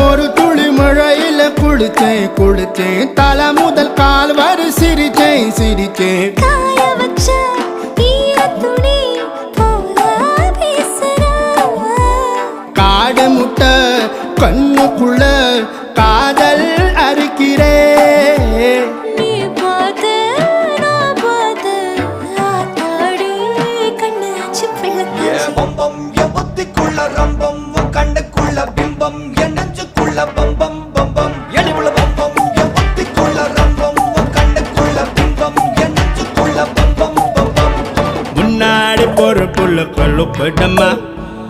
ஒரு துளி மழையில குளிச்சேன் குளிச்சேன் தலை முதல் கால் வரை சிரிச்சேன் சிரிச்சேன் காய வச்ச ஈரத்துணி போல பேசுற காடு முட்டை கண்ணுக்குள்ள காதல் அறுக்கிறே நீ பார்த்து நான் பார்த்து ஆத்தாடி கண்ணு ஆச்சு பிள்ளை பம்பம் என் புத்திக்குள்ள ரம்பம் உன் கண்ணுக்குள்ள பிம்பம் என் நெஞ்சுக்குள்ள பம்பம் பம்பம் எளிவுள்ள பம்பம் என் புத்திக்குள்ள ரம்பம் உன் கண்ணுக்குள்ள பிம்பம் என் நெஞ்சுக்குள்ள பம்பம் பம்பம் முன்னாடி போற புள்ள கழுப்படமா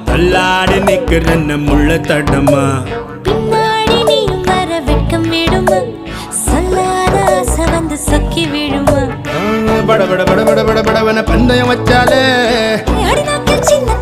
தள்ளாடி நிக்கிறன்ன முள்ள தடமா பின்னாடி நீயும் வர வெட்கம் விடுமா சொல்லாத ஆசை வந்து சொக்கி விடுமா பட பட பட பட பட படவன பந்தயம் வச்சாலே அடி நாக்கில் சின்ன